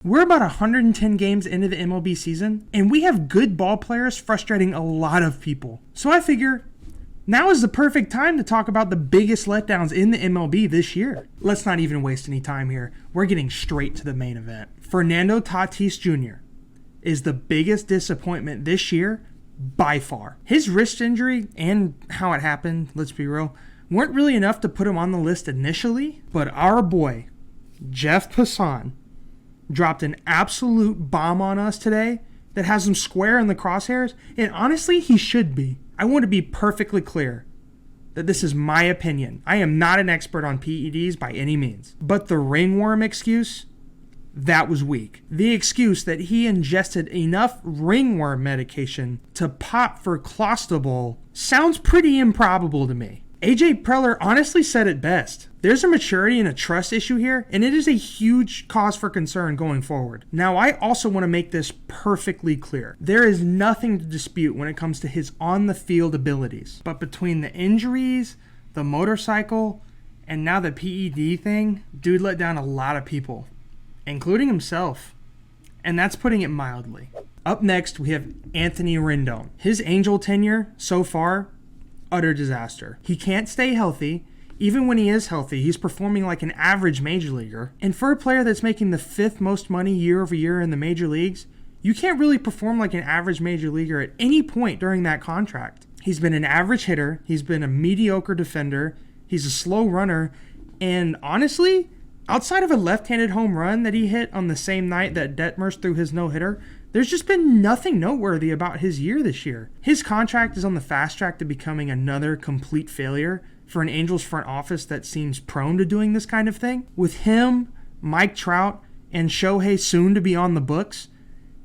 We're about 110 games into the MLB season, and we have good ball players frustrating a lot of people. So I figure now is the perfect time to talk about the biggest letdowns in the MLB this year. Let's not even waste any time here. We're getting straight to the main event. Fernando Tatis Jr. is the biggest disappointment this year by far. His wrist injury and how it happened, let's be real, weren't really enough to put him on the list initially, but our boy, Jeff Passan, dropped an absolute bomb on us today that has him square in the crosshairs, and honestly, he should be. I want to be perfectly clear that this is my opinion. I am not an expert on PEDs by any means, but the ringworm excuse, that was weak. The excuse that he ingested enough ringworm medication to pop for Clostebol sounds pretty improbable to me. AJ Preller honestly said it best. There's a maturity and a trust issue here, and it is a huge cause for concern going forward. Now, I also want to make this perfectly clear. There is nothing to dispute when it comes to his on-the-field abilities. But between the injuries, the motorcycle, and now the PED thing, dude let down a lot of people, including himself. And that's putting it mildly. Up next, we have Anthony Rendon. His Angel tenure so far, utter disaster. He can't stay healthy. Even when he is healthy, he's performing like an average major leaguer. And for a player that's making the 5th most money year over year in the major leagues, you can't really perform like an average major leaguer at any point during that contract. He's been an average hitter. He's been a mediocre defender. He's a slow runner. And honestly, outside of a left-handed home run that he hit on the same night that Detmers threw his no-hitter, there's just been nothing noteworthy about his year this year. His contract is on the fast track to becoming another complete failure for an Angels front office that seems prone to doing this kind of thing. With him, Mike Trout, and Shohei soon to be on the books,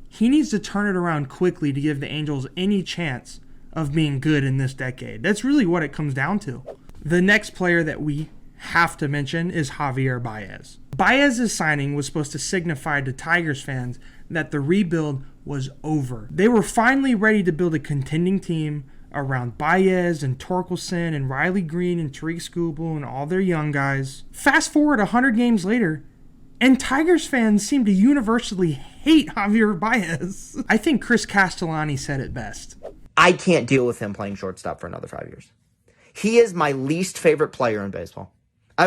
he needs to turn it around quickly to give the Angels any chance of being good in this decade. That's really what it comes down to. The next player that we have to mention is Javier Baez. Baez's signing was supposed to signify to Tigers fans that the rebuild was over. They were finally ready to build a contending team around Baez and Torkelson and Riley Green and Tariq Skubal and all their young guys. Fast forward 100 games later, and Tigers fans seem to universally hate Javier Baez. I think Chris Castellanos said it best. I can't deal with him playing shortstop for another 5 years. He is my least favorite player in baseball.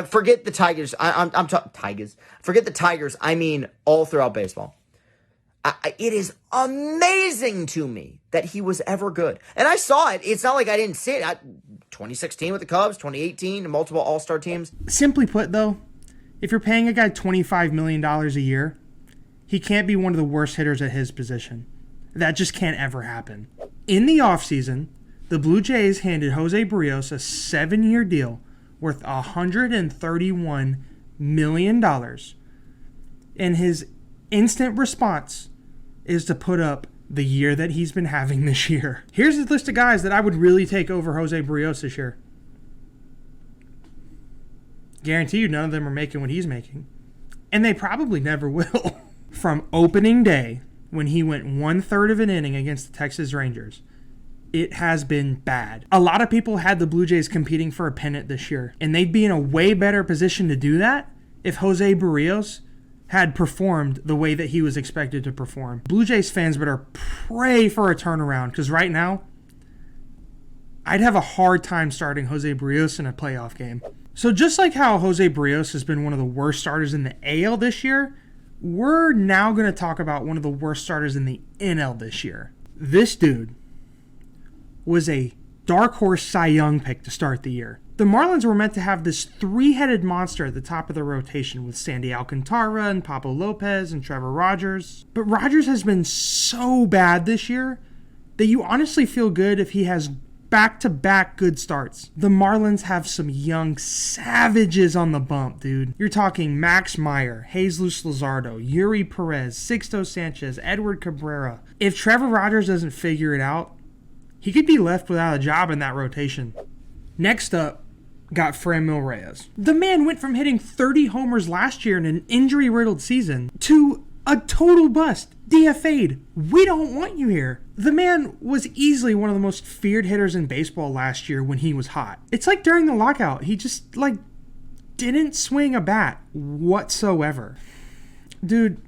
Forget the Tigers. I'm talking Tigers. Forget the Tigers. I mean all throughout baseball. It is amazing to me that he was ever good. And I saw it. It's not like I didn't see it. 2016 with the Cubs, 2018, multiple all-star teams. Simply put, though, if you're paying a guy $25 million a year, he can't be one of the worst hitters at his position. That just can't ever happen. In the offseason, the Blue Jays handed Jose Berrios a 7-year deal worth $131 million. And his instant response is to put up the year that he's been having this year. Here's a list of guys that I would really take over Jose Berrios this year. Guarantee you none of them are making what he's making. And they probably never will. From opening day, when he went 1/3 of an inning against the Texas Rangers, it has been bad. A lot of people had the Blue Jays competing for a pennant this year, and they'd be in a way better position to do that if Jose Berrios had performed the way that he was expected to perform. Blue Jays fans better pray for a turnaround, because right now, I'd have a hard time starting Jose Berrios in a playoff game. So just like how Jose Berrios has been one of the worst starters in the AL this year, we're now going to talk about one of the worst starters in the NL this year. This dude was a dark horse Cy Young pick to start the year. The Marlins were meant to have this 3-headed monster at the top of the rotation with Sandy Alcantara and Pablo Lopez and Trevor Rogers. But Rogers has been so bad this year that you honestly feel good if he has back-to-back good starts. The Marlins have some young savages on the bump, dude. You're talking Max Meyer, Jesus Luzardo, Yuri Perez, Sixto Sanchez, Edward Cabrera. If Trevor Rogers doesn't figure it out, he could be left without a job in that rotation. Next up, got Franmil Reyes. The man went from hitting 30 homers last year in an injury-riddled season to a total bust, DFA'd. We don't want you here. The man was easily one of the most feared hitters in baseball last year when he was hot. It's like during the lockout, he just didn't swing a bat whatsoever. Dude,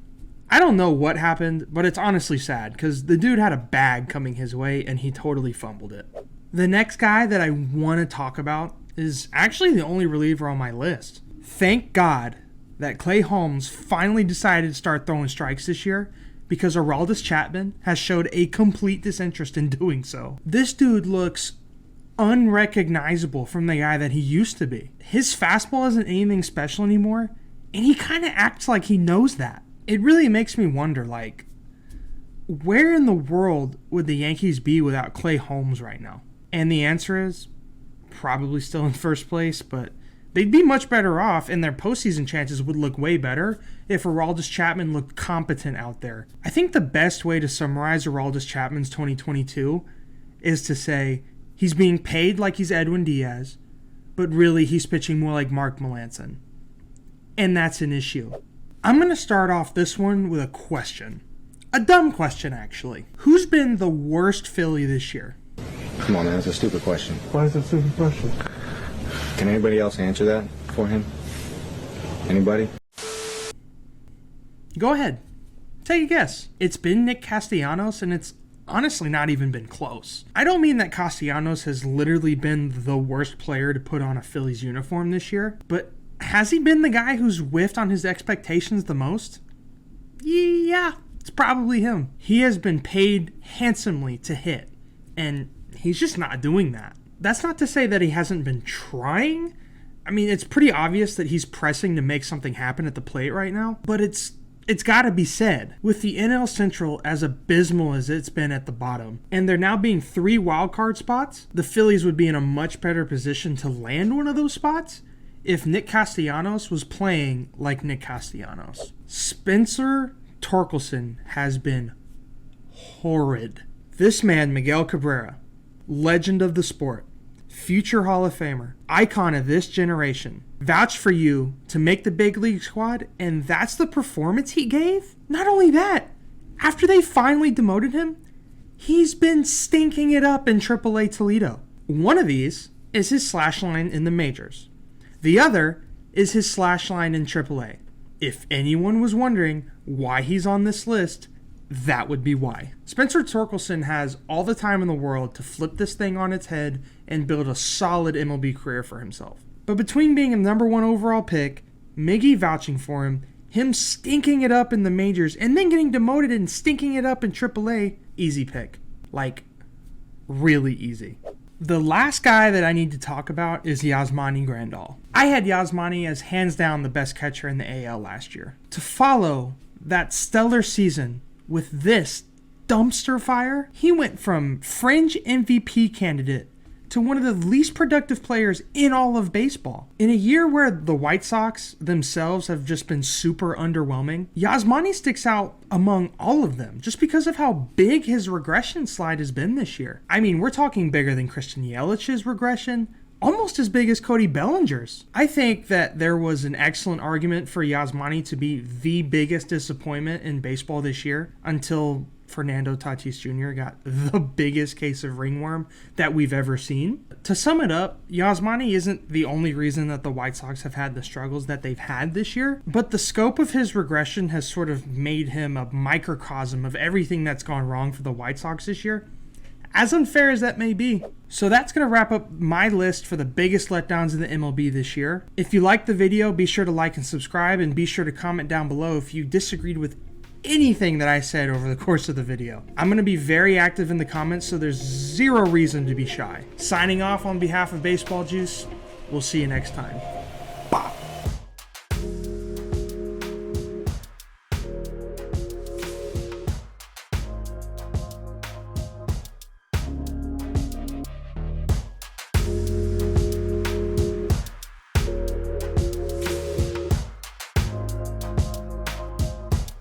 I don't know what happened, but it's honestly sad because the dude had a bag coming his way and he totally fumbled it. The next guy that I want to talk about is actually the only reliever on my list. Thank God that Clay Holmes finally decided to start throwing strikes this year because Aroldis Chapman has showed a complete disinterest in doing so. This dude looks unrecognizable from the guy that he used to be. His fastball isn't anything special anymore, and he kind of acts like he knows that. It really makes me wonder, like, where in the world would the Yankees be without Clay Holmes right now? And the answer is probably still in first place, but they'd be much better off, and their postseason chances would look way better if Aroldis Chapman looked competent out there. I think the best way to summarize Aroldis Chapman's 2022 is to say he's being paid like he's Edwin Diaz, but really he's pitching more like Mark Melancon. And that's an issue. I'm going to start off this one with a question. A dumb question, actually. Who's been the worst Philly this year? Come on, man, that's a stupid question. Why is it a stupid question? Can anybody else answer that for him? Anybody? Go ahead. Take a guess. It's been Nick Castellanos, and it's honestly not even been close. I don't mean that Castellanos has literally been the worst player to put on a Phillies uniform this year, but has he been the guy who's whiffed on his expectations the most? Yeah, it's probably him. He has been paid handsomely to hit, and he's just not doing that. That's not to say that he hasn't been trying. I mean, it's pretty obvious that he's pressing to make something happen at the plate right now, but it's got to be said. With the NL Central as abysmal as it's been at the bottom, and there now being 3 wildcard spots, the Phillies would be in a much better position to land one of those spots if Nick Castellanos was playing like Nick Castellanos. Spencer Torkelson has been horrid. This man, Miguel Cabrera, legend of the sport, future Hall of Famer, icon of this generation, vouched for you to make the big league squad, and that's the performance he gave? Not only that, after they finally demoted him, he's been stinking it up in AAA Toledo. One of these is his slash line in the majors. The other is his slash line in AAA. If anyone was wondering why he's on this list, that would be why. Spencer Torkelson has all the time in the world to flip this thing on its head and build a solid MLB career for himself. But between being a number 1 overall pick, Miggy vouching for him stinking it up in the majors, and then getting demoted and stinking it up in AAA, easy pick. Like, really easy. The last guy that I need to talk about is Yasmani Grandal. I had Yasmani as hands down the best catcher in the AL last year. To follow that stellar season with this dumpster fire, he went from fringe MVP candidate to one of the least productive players in all of baseball. In a year where the White Sox themselves have just been super underwhelming, Yasmani sticks out among all of them just because of how big his regression slide has been this year. I mean, we're talking bigger than Christian Yelich's regression, almost as big as Cody Bellinger's. I think that there was an excellent argument for Yasmani to be the biggest disappointment in baseball this year until Fernando Tatis Jr. got the biggest case of ringworm that we've ever seen. To sum it up, Yasmani isn't the only reason that the White Sox have had the struggles that they've had this year, but the scope of his regression has sort of made him a microcosm of everything that's gone wrong for the White Sox this year, as unfair as that may be. So that's going to wrap up my list for the biggest letdowns in the MLB this year. If you liked the video, be sure to like and subscribe, and be sure to comment down below if you disagreed with anything that I said over the course of the video. I'm going to be very active in the comments, so there's zero reason to be shy. Signing off on behalf of Baseball Juice, we'll see you next time.